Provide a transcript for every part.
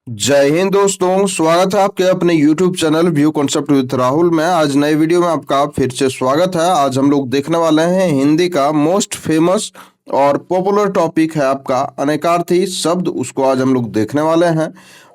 जय हिंद दोस्तों, स्वागत है आपके अपने YouTube channel view concept with Rahul में। आज नए वीडियो में आपका फिर से स्वागत है। आज हम लोग देखने वाले हैं हिंदी का मोस्ट फेमस और पॉपुलर टॉपिक है आपका अनेकार्थी शब्द। उसको आज हम लोग देखने वाले हैं।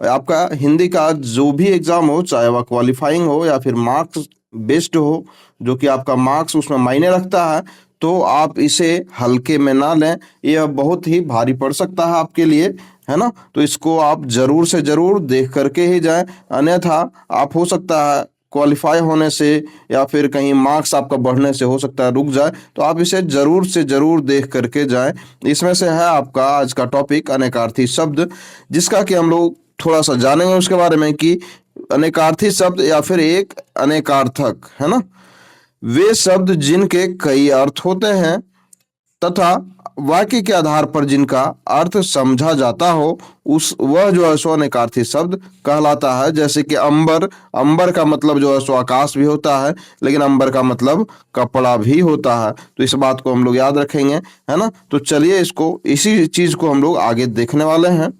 आपका हिंदी का जो भी एग्जाम हो, चाहे वह क्वालिफाइंग हो या फिर मार्क्स बेस्ड हो, जो कि आपका मार्क्स उसमें मायने रखता है, तो आप इसे हल्के में ना लें। यह बहुत ही भारी पड़ सकता है आपके लिए, है ना। तो इसको आप जरूर से जरूर देख करके ही जाएं, अन्यथा आप हो सकता है क्वालिफाई होने से या फिर कहीं मार्क्स आपका बढ़ने से हो सकता है रुक जाए। तो आप इसे जरूर से जरूर देख करके जाएं। इसमें से है आपका आज का टॉपिक अनेकार्थी शब्द, जिसका कि हम लोग थोड़ा सा जानेंगे उसके बारे में कि अनेकार्थी शब्द या फिर एक अनेकार्थक, है ना, वे शब्द जिनके कई अर्थ होते हैं तथा वाक्य के आधार पर जिनका अर्थ समझा जाता हो, उस वह जो है सो अनेकार्थी शब्द कहलाता है। जैसे कि अंबर, अंबर का मतलब जो है सो आकाश भी होता है, लेकिन अंबर का मतलब कपड़ा भी होता है। तो इस बात को हम लोग याद रखेंगे, है ना। तो चलिए इसको, इसी चीज को हम लोग आगे देखने वाले हैं।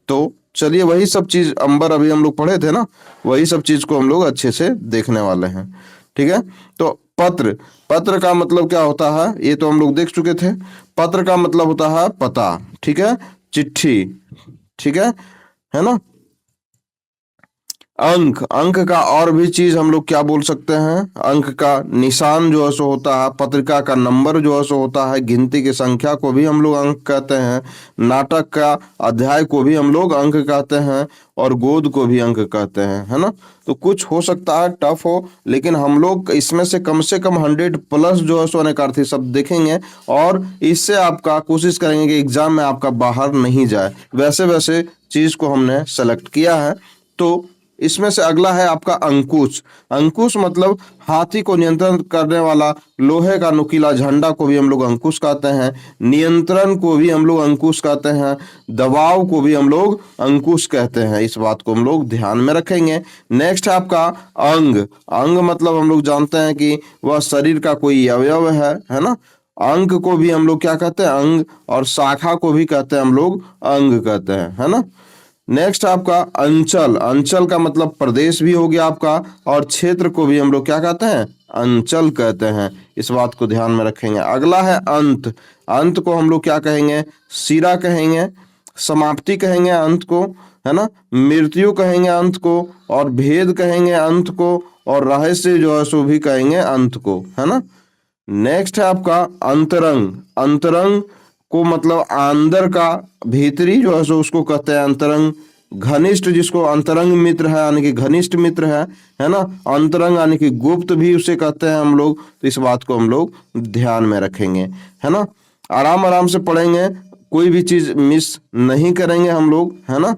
तो चलिए वही सब चीज अंबर अभी हम लोग पढ़े थे ना, वही सब चीज को हम लोग अच्छे से देखने वाले हैं। ठीक है। तो पत्र, पत्र का मतलब क्या होता है ये तो हम लोग देख चुके थे। पत्र का मतलब होता है पता, ठीक है, चिट्ठी, ठीक है ना। अंक, अंक का और भी चीज हम लोग क्या बोल सकते हैं, अंक का निशान जो है सो होता है, पत्रिका का नंबर जो है सो होता है, गिनती की संख्या को भी हम लोग अंक कहते हैं, नाटक का अध्याय को भी हम लोग अंक कहते हैं, और गोद को भी अंक कहते हैं, है ना। तो कुछ हो सकता है टफ हो, लेकिन हम लोग इसमें से कम 100+ जो है सो अनेकार्थी शब्द देखेंगे, और इससे आपका कोशिश करेंगे कि एग्जाम में आपका बाहर नहीं जाए, वैसे वैसे चीज को हमने सेलेक्ट किया है। तो इसमें से अगला है आपका अंकुश। अंकुश मतलब हाथी को नियंत्रण करने वाला लोहे का नुकीला झंडा को भी हम लोग अंकुश कहते हैं, नियंत्रण को भी हम लोग अंकुश कहते हैं, दबाव को भी हम लोग अंकुश कहते हैं। इस बात को हम लोग ध्यान में रखेंगे। नेक्स्ट है आपका अंग। अंग मतलब हम लोग जानते हैं कि वह शरीर का कोई अवयव है ना। अंग को भी हम लोग क्या कहते हैं, अंग, और शाखा को भी कहते हैं हम लोग अंग कहते हैं, है ना। नेक्स्ट आपका अंचल। अंचल का मतलब प्रदेश भी हो गया आपका, और क्षेत्र को भी हम लोग क्या कहते हैं, अंचल कहते हैं। इस बात को ध्यान में रखेंगे। अगला है अंत। अंत को हम लोग क्या कहेंगे, सिरा कहेंगे, समाप्ति कहेंगे अंत को, है ना, मृत्यु कहेंगे अंत को, और भेद कहेंगे अंत को, और रहस्य जो है सो भी कहेंगे अंत को, है ना। नेक्स्ट है आपका अंतरंग। अंतरंग को मतलब अंदर का, भीतरी जो है सो उसको कहते हैं अंतरंग। घनिष्ठ जिसको अंतरंग मित्र है यानी कि घनिष्ठ मित्र है ना। अंतरंग यानी कि गुप्त भी उसे कहते हैं हम लोग। तो इस बात को हम लोग ध्यान में रखेंगे, है ना। आराम आराम से पढ़ेंगे, कोई भी चीज मिस नहीं करेंगे हम लोग, है ना।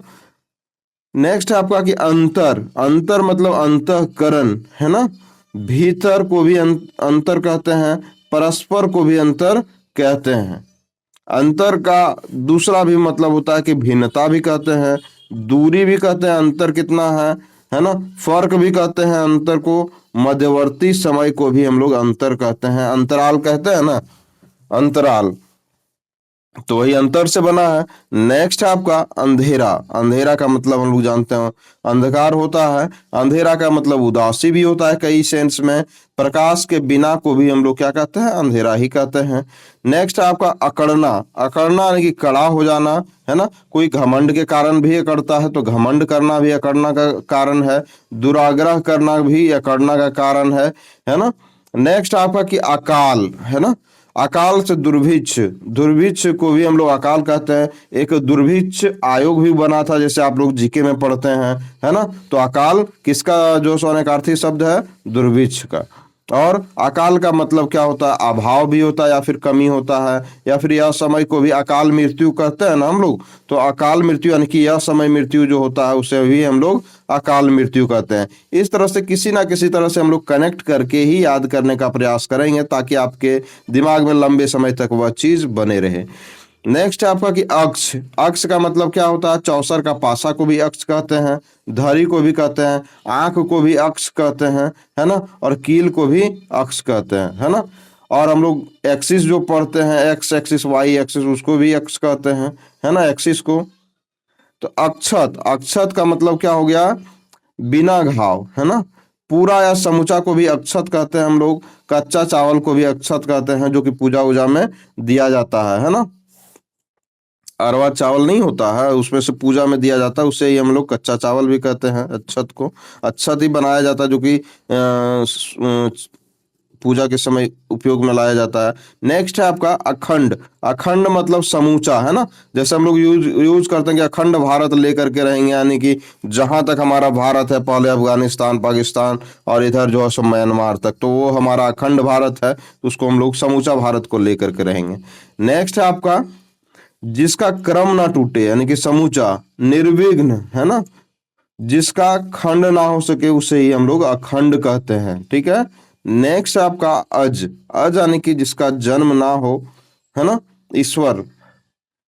नेक्स्ट है आपका कि अंतर। अंतर मतलब अंतःकरण, है ना। भीतर को भी अंतर कहते हैं, परस्पर को भी अंतर कहते हैं। अंतर का दूसरा भी मतलब होता है कि भिन्नता भी कहते हैं, दूरी भी कहते हैं, अंतर कितना है ना। फर्क भी कहते हैं अंतर को, मध्यवर्ती समय को भी हम लोग अंतर कहते हैं, अंतराल कहते हैं ना, अंतराल। तो वही अंतर से बना है। नेक्स्ट है आपका अंधेरा। अंधेरा का मतलब हम लोग जानते हैं अंधकार होता है। अंधेरा का मतलब उदासी भी होता है कई सेंस में। प्रकाश के बिना को भी हम लोग क्या कहते हैं, अंधेरा ही कहते हैं। नेक्स्ट है आपका अकड़ना। अकड़ना यानी कि कड़ा हो जाना, है ना। कोई घमंड के कारण भी अकड़ता है, तो घमंड करना भी अकड़ना का कारण है। दुराग्रह करना भी अकड़ना का कारण है ना। नेक्स्ट आपका कि अकाल, है ना। अकाल से दुर्भिक्ष, दुर्भिक्ष को भी हम लोग अकाल कहते हैं। एक दुर्भिक्ष आयोग भी बना था, जैसे आप लोग जीके में पढ़ते हैं, है ना। तो अकाल किसका जो सो अनेकार्थी शब्द है, दुर्भिक्ष का। और अकाल का मतलब क्या होता है, अभाव भी होता है या फिर कमी होता है, या फिर यह समय को भी अकाल मृत्यु कहते हैं ना हम लोग। तो अकाल मृत्यु यानी कि यह समय मृत्यु जो होता है उसे भी हम लोग अकाल मृत्यु कहते हैं। इस तरह से किसी ना किसी तरह से हम लोग कनेक्ट करके ही याद करने का प्रयास करेंगे, ताकि आपके दिमाग में लंबे समय तक वह चीज बने रहे। नेक्स्ट है आपका कि अक्ष। अक्ष का मतलब क्या होता है, चौसर का पासा को भी अक्ष कहते हैं, धरी को भी कहते हैं, आंख को भी अक्ष कहते हैं, है ना, और कील को भी अक्ष कहते हैं, है ना। और हम लोग एक्सिस जो पढ़ते हैं, एक्स एक्सिस वाई एक्सिस, उसको भी अक्ष कहते हैं, है ना, एक्सिस को। तो अक्षत, अक्षत का मतलब क्या हो गया? बिना घाव, है ना। पूरा या समूचा को भी अक्षत कहते हैं हम लोग। कच्चा चावल को भी अक्षत कहते हैं, जो कि पूजा वूजा में दिया जाता है ना। अरवा चावल नहीं होता है, उसमें से पूजा में दिया जाता है, उसे ही हम लोग कच्चा चावल भी कहते हैं। अक्षत को अक्षत ही बनाया जाता है, जो कि पूजा के समय उपयोग में लाया जाता है। नेक्स्ट है आपका अखंड। अखंड मतलब समूचा, है ना। जैसे हम लोग यूज करते हैं कि अखंड भारत लेकर के रहेंगे, यानी कि जहां तक हमारा भारत है, पहले अफगानिस्तान, पाकिस्तान और इधर जो है सो म्यांमार तक, तो वो हमारा अखंड भारत है, तो उसको हम लोग समूचा भारत को लेकर के रहेंगे। नेक्स्ट है आपका जिसका क्रम ना टूटे, यानी कि समूचा निर्विघ्न, है ना। जिसका खंड ना हो सके उसे ही हम लोग अखंड कहते हैं, ठीक है। नेक्स्ट आपका अज। अज यानी कि जिसका जन्म ना हो, है ना, ईश्वर,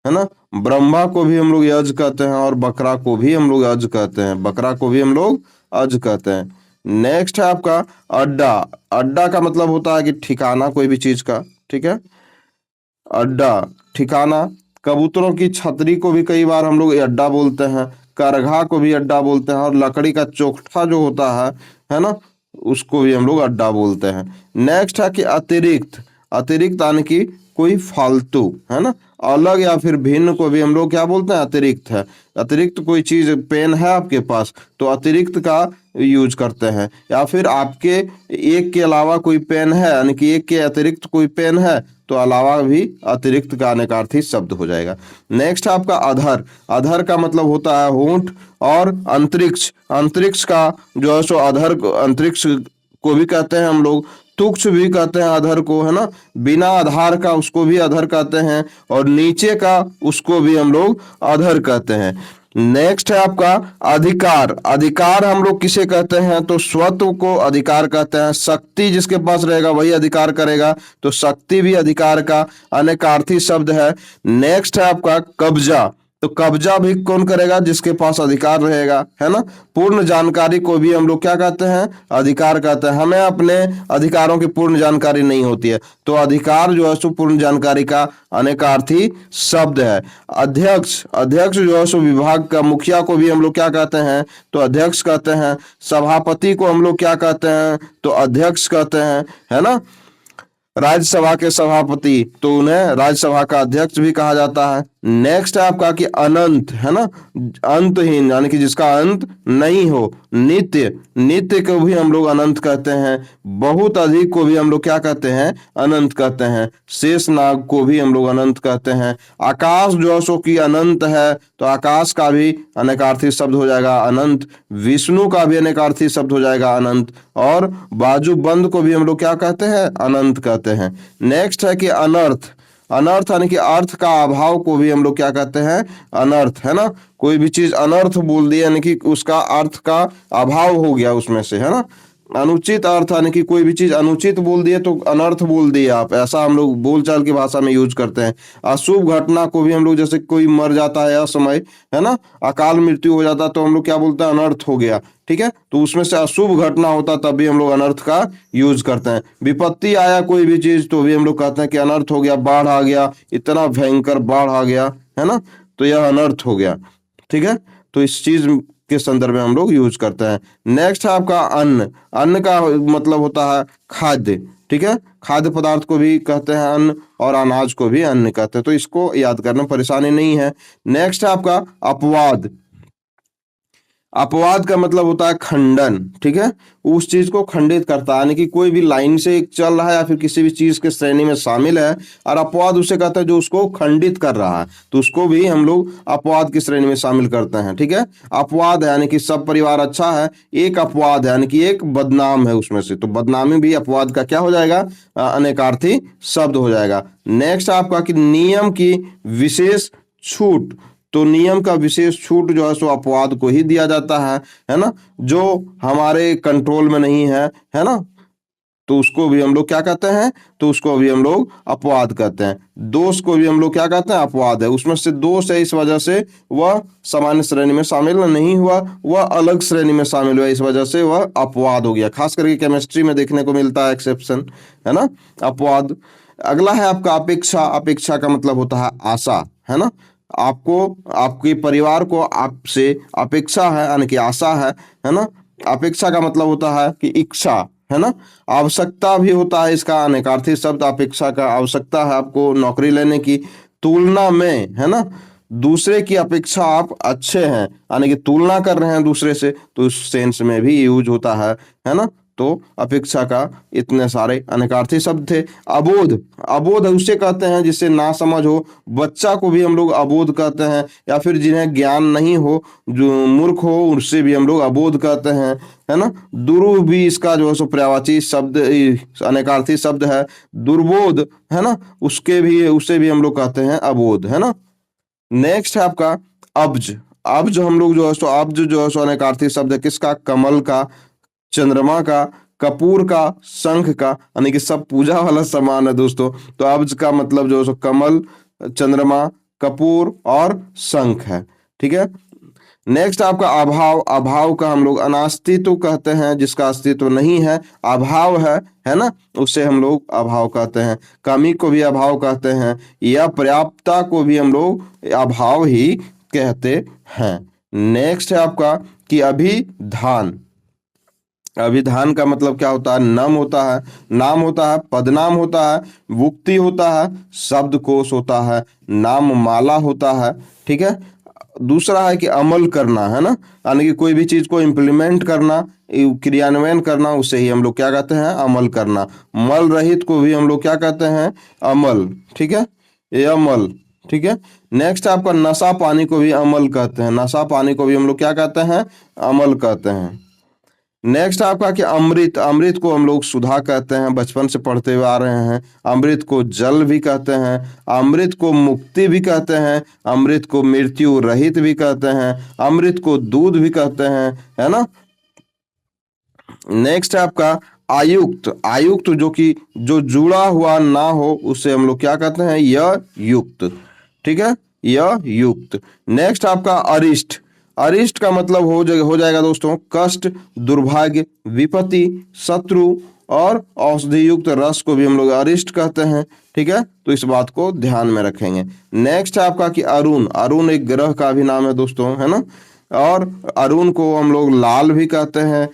है ना। ब्रह्मा को भी हम लोग यज कहते हैं, और बकरा को भी हम लोग अज कहते हैं, बकरा को भी हम लोग अज कहते हैं। नेक्स्ट है आपका अड्डा। अड्डा का मतलब होता है कि ठिकाना कोई भी चीज का, ठीक है। अड्डा, ठिकाना। कबूतरों की छतरी को भी कई बार हम लोग अड्डा बोलते हैं, करघा को भी अड्डा बोलते हैं, और लकड़ी का चोखठा जो होता है ना, उसको भी हम लोग अड्डा बोलते हैं। नेक्स्ट है कि अतिरिक्त। अतिरिक्त यानी कि कोई फालतू, है ना। अलग या फिर भिन्न को भी हम लोग क्या बोलते हैं? अतिरिक्त है। अतिरिक्त कोई चीज, पेन है आपके पास, तो अतिरिक्त का यूज करते हैं। या फिर आपके एक के अलावा कोई पेन है, यानी कि एक के अतिरिक्त कोई पेन है, तो अलावा भी अतिरिक्त का अनेकार्थी शब्द हो जाएगा। नेक्स्ट आपका अधर। अधर का मतलब होता है होंठ, और अंतरिक्ष। अंतरिक्ष का जो है सो अधर, अंतरिक्ष को भी कहते हैं हम लोग। तुक्ष भी कहते हैं अधर को, है ना। बिना आधार का उसको भी अधर कहते हैं, और नीचे का उसको भी हम लोग अधर कहते हैं। नेक्स्ट है आपका अधिकार। अधिकार हम लोग किसे कहते हैं? तो स्वत्व को अधिकार कहते हैं। शक्ति जिसके पास रहेगा वही अधिकार करेगा, तो शक्ति भी अधिकार का अनेकार्थी शब्द है। नेक्स्ट है आपका कब्जा। तो कब्जा भी कौन करेगा? जिसके पास अधिकार रहेगा, है ना। पूर्ण जानकारी को भी हम लोग क्या कहते हैं? अधिकार कहते हैं। हमें अपने अधिकारों की पूर्ण जानकारी नहीं होती है, तो अधिकार जो है सो पूर्ण जानकारी का अनेकार्थी शब्द है। अध्यक्ष। अध्यक्ष जो है सो विभाग का मुखिया को भी हम लोग क्या कहते हैं? तो अध्यक्ष कहते हैं। सभापति को हम लोग क्या कहते हैं? तो अध्यक्ष कहते हैं, है ना। राज्यसभा के सभापति, तो उन्हें राज्यसभा का अध्यक्ष भी कहा जाता है। नेक्स्ट है आपका कि अनंत, है ना। अंतहीन, यानी कि जिसका अंत नहीं हो। नित्य। नित्य को भी हम लोग अनंत कहते हैं। बहुत अधिक को भी हम लोग क्या कहते हैं? अनंत कहते हैं। शेष नाग को भी हम लोग अनंत कहते हैं। आकाश जो है सो कि अनंत है, तो आकाश का भी अनेकार्थी शब्द हो जाएगा अनंत। विष्णु का भी अनेकार्थी शब्द हो जाएगा अनंत। और बाजूबंद को भी हम लोग क्या कहते हैं? अनंत कहते हैं। नेक्स्ट है कि अनर्थ। अनर्थ यानी कि अर्थ का अभाव को भी हम लोग क्या कहते हैं? अनर्थ, है ना। कोई भी चीज अनर्थ बोल दी, यानी कि उसका अर्थ का अभाव हो गया उसमें से, है ना। अनुचित अर्थ, यानी कि कोई भी चीज अनुचित बोल दिए तो अनर्थ बोल दिए आप, ऐसा हम लोग बोलचाल की भाषा में यूज करते हैं। अशुभ घटना को भी हम लोग, जैसे कोई मर जाता है असमय, है ना, अकाल मृत्यु हो जाता है, तो हम लोग क्या बोलते हैं? अनर्थ हो गया, ठीक है। तो उसमें से अशुभ घटना होता तब भी हम लोग अनर्थ का यूज करते हैं। विपत्ति आया कोई भी चीज, तो भी हम लोग कहते हैं कि अनर्थ हो गया, बाढ़ आ गया, इतना भयंकर बाढ़ आ गया, है ना, तो यह अनर्थ हो गया, ठीक है। तो इस चीज के संदर्भ में हम लोग यूज करते हैं। नेक्स्ट है आपका अन्न। अन्न का मतलब होता है खाद्य, ठीक है। खाद्य पदार्थ को भी कहते हैं अन्न, और अनाज को भी अन्न कहते हैं, तो इसको याद करना परेशानी नहीं है। नेक्स्ट है आपका अपवाद। अपवाद का मतलब होता है खंडन, ठीक है। उस चीज को खंडित करता है, यानी कि कोई भी लाइन से चल रहा है या फिर किसी भी चीज के श्रेणी में शामिल है, और अपवाद उसे कहते हैं जो उसको खंडित कर रहा है, तो उसको भी हम लोग अपवाद की श्रेणी में शामिल करते हैं, ठीक है। अपवाद है यानी कि सब परिवार अच्छा है, एक अपवाद है यानी कि एक बदनाम है उसमें से, तो बदनामी भी अपवाद का क्या हो जाएगा? अनेकार्थी शब्द हो जाएगा। नेक्स्ट आपका कि नियम की विशेष छूट। तो नियम का विशेष छूट जो है सो अपवाद को ही दिया जाता है ना। जो हमारे कंट्रोल में नहीं है ना, तो उसको भी हम लोग क्या कहते हैं? तो उसको भी हम लोग अपवाद कहते हैं। दोष को भी हम लोग क्या कहते हैं? अपवाद है। उसमें से दोष है, इस वजह से वह सामान्य श्रेणी में शामिल नहीं हुआ, वह अलग श्रेणी में शामिल हुआ, इस वजह से वह अपवाद हो गया। खास करके केमिस्ट्री में देखने को मिलता है एक्सेप्शन, है ना, अपवाद। अगला है आपका अपेक्षा। अपेक्षा का मतलब होता है आशा, है ना। आपको, आपके परिवार को आपसे अपेक्षा है, यानी कि आशा है ना। अपेक्षा का मतलब होता है कि इच्छा, है ना। आवश्यकता भी होता है इसका अनेकार्थी शब्द। अपेक्षा का आवश्यकता है आपको नौकरी लेने की, तुलना में, है ना। दूसरे की अपेक्षा आप अच्छे हैं, यानी कि तुलना कर रहे हैं दूसरे से, तो उस सेंस में भी यूज होता है ना। तो अपेक्षा का इतने सारे अनेकार्थी शब्द थे। अबोध, अबोध उसे कहते हैं जिससे ना समझ हो, बच्चा को भी हम लोग अबोध कहते हैं, या फिर जिन्हें ज्ञान नहीं हो, जो मूर्ख हो, उससे भी हम लोग अबोध कहते हैं, है ना। दुरु भी इसका जो है सो पर्यायवाची शब्द, अनेकार्थी शब्द है। दुर्बोध, है ना, उसके भी, उसे भी हम लोग कहते हैं अबोध, है ना। नेक्स्ट है आपका अब्ज। अब्ज हम लोग जो है सो, अब्ज जो है सो अनेकार्थी शब्द है किसका? कमल का, चंद्रमा का, कपूर का, शंख का, यानी कि सब पूजा वाला सामान है दोस्तों। तो अब्ज का मतलब जो है सो कमल, चंद्रमा, कपूर और शंख है, ठीक है। नेक्स्ट आपका अभाव। अभाव का हम लोग अनास्तित्व कहते हैं, जिसका अस्तित्व नहीं है, अभाव है ना, उससे हम लोग अभाव कहते हैं। कमी को भी अभाव कहते हैं, या पर्याप्तता को भी हम लोग अभाव ही कहते हैं। नेक्स्ट है आपका कि अभिधान। अभिधान का मतलब क्या होता है? नाम होता है, नाम होता है, पदनाम होता है, वुक्ति होता है, शब्दकोश होता है, नाम माला होता है, ठीक है। दूसरा है कि अमल करना, है ना, यानी कि कोई भी चीज को इम्प्लीमेंट करना, क्रियान्वयन करना, उसे ही हम लोग क्या कहते हैं? अमल करना। मल रहित को भी हम लोग क्या कहते हैं? अमल, ठीक है, ये अमल, ठीक है। नेक्स्ट आपका नशा पानी को भी अमल कहते हैं, नशा पानी को भी हम लोग क्या कहते हैं? अमल कहते हैं। नेक्स्ट आपका कि अमृत। अमृत को हम लोग सुधा कहते हैं, बचपन से पढ़ते हुए आ रहे हैं। अमृत को जल भी कहते हैं, अमृत को मुक्ति भी कहते हैं, अमृत को मृत्यु रहित भी कहते हैं, अमृत को दूध भी कहते हैं, है ना। नेक्स्ट है आपका आयुक्त। आयुक्त जो कि जो जुड़ा हुआ ना हो, उसे हम लोग क्या कहते हैं? यह युक्त, ठीक है, यह युक्त। नेक्स्ट आपका अरिष्ट। अरिष्ट का मतलब हो जाएगा दोस्तों कष्ट, दुर्भाग्य, विपत्ति, शत्रु और औषधि युक्त रस को भी हम लोग अरिष्ट कहते हैं, ठीक है। तो इस बात को ध्यान में रखेंगे। नेक्स्ट है आपका कि अरुण। अरुण एक ग्रह का भी नाम है दोस्तों, है ना। और अरुण को हम लोग लाल भी कहते हैं,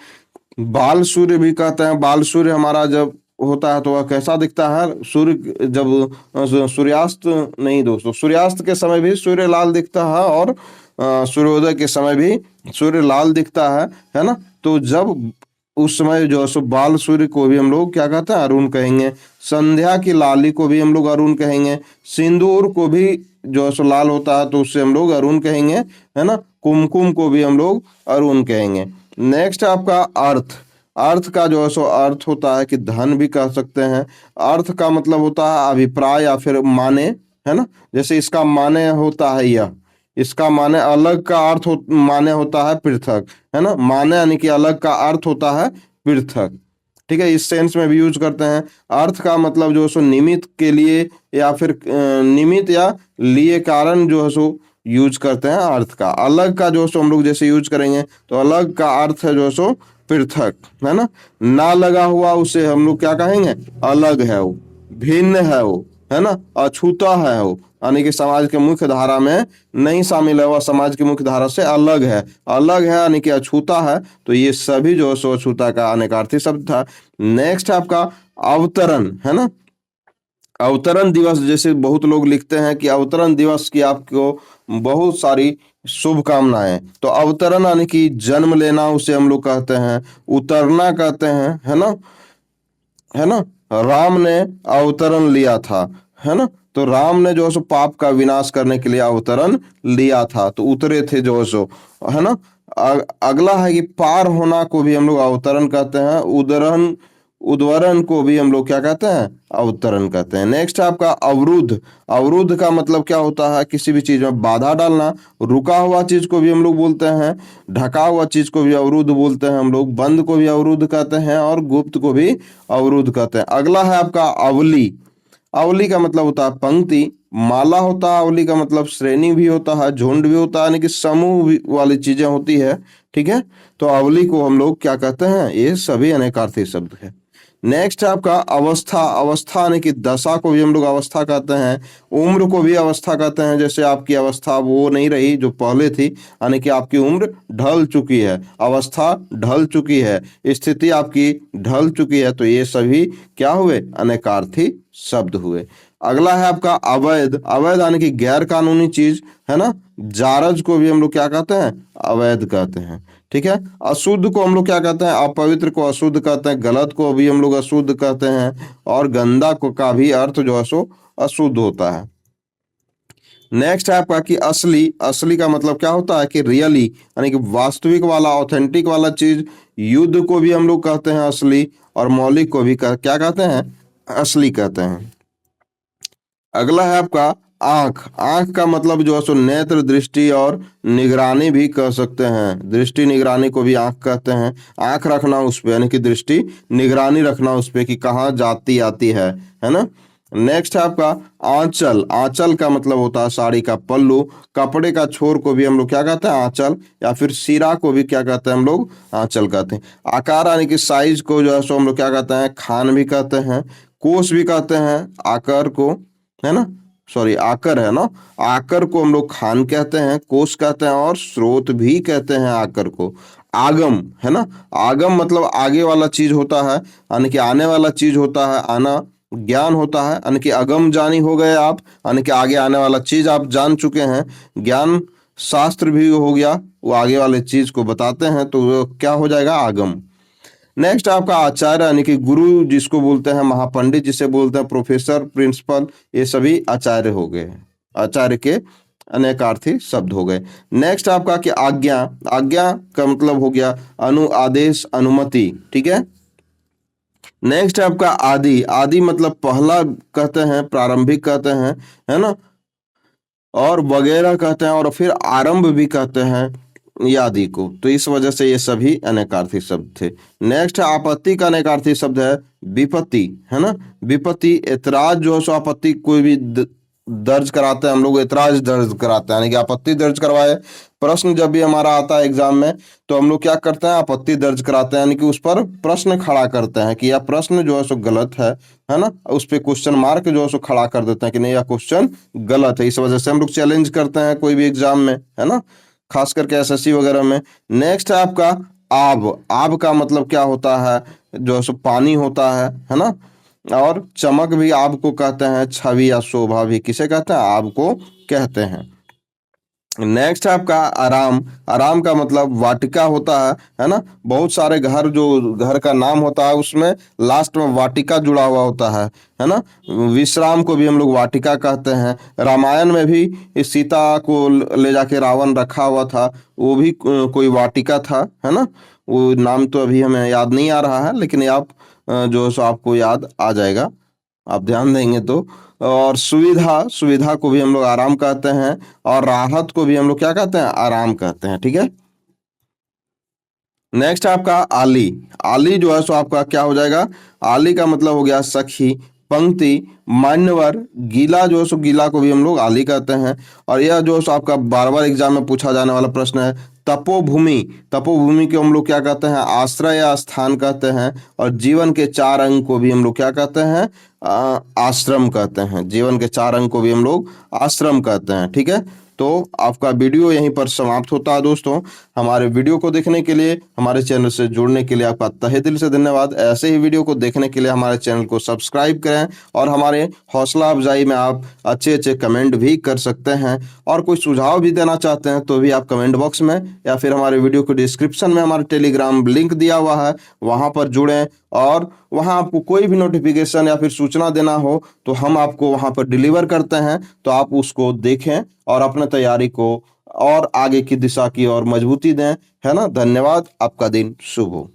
बाल सूर्य भी कहते हैं। बाल सूर्य हमारा जब होता है तो वह कैसा दिखता है? सूर्य जब सूर्यास्त नहीं दोस्तों, सूर्यास्त के समय भी सूर्य लाल दिखता है, और सूर्योदय के समय भी सूर्य लाल दिखता है ना। तो जब उस समय जो है सो बाल सूर्य को भी हम लोग क्या कहते हैं? अरुण कहेंगे। संध्या की लाली को भी हम लोग अरुण कहेंगे। सिंदूर को भी जो है सो लाल होता है, तो उससे हम लोग अरुण कहेंगे, है ना। कुमकुम को भी हम लोग अरुण कहेंगे। नेक्स्ट आपका अर्थ। अर्थ का जो है सो अर्थ होता है कि धन भी कह सकते हैं। अर्थ का मतलब होता है अभिप्राय या फिर माने, है ना। जैसे इसका माने होता है यह, इसका माने अलग का अर्थ माने होता है पृथक, है ना। माने यानी कि अलग का अर्थ होता है पृथक, ठीक है, इस सेंस में भी यूज करते हैं। अर्थ का मतलब जो है सो निमित्त के लिए, या फिर निमित्त या लिए कारण जो है सो यूज करते हैं अर्थ का। अलग का जो है सो हम लोग जैसे यूज करेंगे तो अलग का अर्थ है जो है सो पृथक, है ना लगा हुआ उसे हम लोग क्या कहेंगे? अलग है वो, भिन्न है वो, है ना, अछूता है वो, यानी कि समाज के मुख्य धारा में नहीं शामिल है, वह समाज की मुख्य धारा से अलग है। अलग है यानी कि अछूता है। तो ये सभी जो है सो अछूता का अनेकार्थी शब्द था। नेक्स्ट आपका अवतरण, है ना। अवतरण दिवस, जैसे बहुत लोग लिखते हैं कि अवतरण दिवस की आपको बहुत सारी शुभकामनाएं। तो अवतरण यानी कि जन्म लेना, उसे हम लोग कहते हैं। उतरना कहते हैं, है ना। राम ने अवतरण लिया था, है ना। तो राम ने जो है सो पाप का विनाश करने के लिए अवतरण लिया था, तो उतरे थे जो है सो, है ना। अगला है कि पार होना को भी हम लोग अवतरण कहते हैं। उदरन, उद्वरण को भी हम लोग क्या कहते हैं? अवतरण कहते हैं। नेक्स्ट है आपका अवरुद्ध। अवरुद्ध का मतलब क्या होता है? किसी भी चीज में बाधा डालना। रुका हुआ चीज को भी हम लोग बोलते हैं, ढका हुआ चीज को भी अवरुद्ध बोलते हैं हम लोग, बंद को भी अवरुद्ध कहते हैं, और गुप्त को भी अवरुद्ध कहते हैं। अगला है आपका अवली। अवली का मतलब होता है पंक्ति। माला होता है अवली का मतलब, श्रेणी भी होता है, झुंड भी होता है, यानी कि समूह वाली चीजें होती है, ठीक है। तो अवली को हम लोग क्या कहते हैं? ये सभी अनेकार्थी शब्द है। नेक्स्ट है आपका अवस्था। अवस्था यानी कि दशा को भी हम लोग अवस्था कहते हैं। उम्र को भी अवस्था कहते हैं। जैसे आपकी अवस्था वो नहीं रही जो पहले थी, यानी कि आपकी उम्र ढल चुकी है, अवस्था ढल चुकी है, स्थिति आपकी ढल चुकी है। तो ये सभी क्या हुए? अनेकार्थी शब्द हुए। अगला है आपका अवैध। अवैध यानी कि गैर कानूनी चीज, है ना। जारज को भी हम लोग क्या कहते हैं? अवैध कहते हैं। ठीक है। अशुद्ध को हम लोग क्या कहते हैं? अपवित्र को अशुद्ध कहते हैं। गलत को भी हम लोग अशुद्ध कहते हैं। और गंदा को का भी अर्थ जो है सो अशुद्ध होता है। नेक्स्ट है आपका कि असली। असली का मतलब क्या होता है? कि रियली, यानी कि वास्तविक वाला, ऑथेंटिक वाला चीज। युद्ध को भी हम लोग कहते हैं असली, और मौलिक को भी क्या कहते हैं? असली कहते हैं। अगला है आपका आंख। आंख का मतलब जो है सो नेत्र, दृष्टि और निगरानी भी कह सकते हैं। दृष्टि निगरानी को भी आंख कहते हैं। आंख रखना उस पे, यानी कि दृष्टि निगरानी रखना उस पे कि कहाँ जाती आती है ना। नेक्स्ट है आपका आंचल। आंचल का मतलब होता है साड़ी का पल्लू। कपड़े का छोर को भी हम लोग क्या कहते हैं? आंचल। या फिर सिरा को भी क्या कहते हैं हम लोग? आंचल कहते हैं। आकार यानी कि साइज को जो है सो हम लोग क्या कहते हैं? खान भी कहते हैं। कोष भी कहते हैं आकार को, है ना। सॉरी, आकर है ना। आकर को हम लोग खान कहते हैं, कोष कहते हैं, और स्रोत भी कहते हैं आकर को। आगम, है ना। आगम मतलब आगे वाला चीज होता है, यानी कि आने वाला चीज होता है। आना ज्ञान होता है, यानी कि अगम जानी हो गए आप, यानी कि आगे आने वाला चीज आप जान चुके हैं। ज्ञान शास्त्र भी हो गया, वो आगे वाले चीज को बताते हैं, तो वो क्या हो जाएगा? आगम। नेक्स्ट आपका आचार्य, यानी कि गुरु जिसको बोलते हैं, महापंडित जिसे बोलते हैं, प्रोफेसर, प्रिंसिपल, ये सभी आचार्य हो गए। आचार्य के अनेकार्थी शब्द हो गए। नेक्स्ट आपका कि आज्ञा। आज्ञा का मतलब हो गया अनु, आदेश, अनुमति। ठीक है। नेक्स्ट है आपका आदि। आदि मतलब पहला कहते हैं, प्रारंभिक कहते हैं, है ना। और वगैरह कहते हैं, और फिर आरंभ भी कहते हैं ये आदि को। तो इस वजह से ये सभी अनेकार्थी शब्द थे। नेक्स्ट है आपत्ति का अनेकार्थी शब्द है विपत्ति, है ना। विपत्ति, एतराज जो है सो आपत्ति कोई भी दर्ज कराते हैं हम लोग, एतराज दर्ज कराते हैं, यानी कि आपत्ति दर्ज करवाए। प्रश्न जब भी हमारा आता है एग्जाम में, तो हम लोग क्या करते हैं? आपत्ति दर्ज कराते हैं, यानी कि उस पर प्रश्न खड़ा करते हैं कि यह प्रश्न जो है सो गलत है ना। उस पर क्वेश्चन मार्क जो है सो खड़ा कर देते हैं कि नहीं, यह क्वेश्चन गलत है। इस वजह से हम लोग चैलेंज करते हैं कोई भी एग्जाम में, है ना, खास करके एसएससी वगैरह में। नेक्स्ट है आपका आब। आब का मतलब क्या होता है? जो है सो पानी होता है ना। और चमक भी आब को कहते हैं। छवि या शोभा भी किसे कहते हैं? आब को कहते हैं। नेक्स्ट है आपका आराम। आराम का मतलब वाटिका होता है ना। बहुत सारे घर, जो घर का नाम होता है उसमें लास्ट में वाटिका जुड़ा हुआ होता है ना। विश्राम को भी हम लोग वाटिका कहते हैं। रामायण में भी इस सीता को ले जाके रावण रखा हुआ था, वो भी कोई वाटिका था, है ना। वो नाम तो अभी हमें याद नहीं आ रहा है, लेकिन ये आप जो है सो आपको याद आ जाएगा, आप ध्यान देंगे तो। और सुविधा, सुविधा को भी हम लोग आराम कहते हैं। और राहत को भी हम लोग क्या कहते हैं? आराम कहते हैं। ठीक है। नेक्स्ट है आपका आली। आली जो है सो आपका क्या हो जाएगा? आली का मतलब हो गया सखी, पंक्ति, मान्यवर। गीला जो है सो गीला को भी हम लोग आली कहते हैं। और यह जो है सो आपका बार बार एग्जाम में पूछा जाने वाला प्रश्न है, तपोभूमि। तपोभूमि को हम लोग क्या कहते हैं? आश्रय या स्थान कहते हैं। और जीवन के 4 अंग को भी हम लोग क्या कहते हैं? आश्रम कहते हैं। जीवन के 4 अंग को भी हम लोग आश्रम कहते हैं। ठीक है। तो आपका वीडियो यहीं पर समाप्त होता है दोस्तों। हमारे वीडियो को देखने के लिए, हमारे चैनल से जुड़ने के लिए आपका तहे दिल से धन्यवाद। ऐसे ही वीडियो को देखने के लिए हमारे चैनल को सब्सक्राइब करें, और हमारे हौसला अफजाई में आप अच्छे अच्छे कमेंट भी कर सकते हैं। और कोई सुझाव भी देना चाहते हैं तो भी आप कमेंट बॉक्स में, या फिर हमारे वीडियो को डिस्क्रिप्शन में हमारा टेलीग्राम लिंक दिया हुआ है, वहाँ पर जुड़ें। और वहाँ आपको कोई भी नोटिफिकेशन या फिर सूचना देना हो तो हम आपको वहाँ पर डिलीवर करते हैं, तो आप उसको देखें और अपने तैयारी को और आगे की दिशा की ओर मजबूती दें, है ना। धन्यवाद। आपका दिन शुभ हो।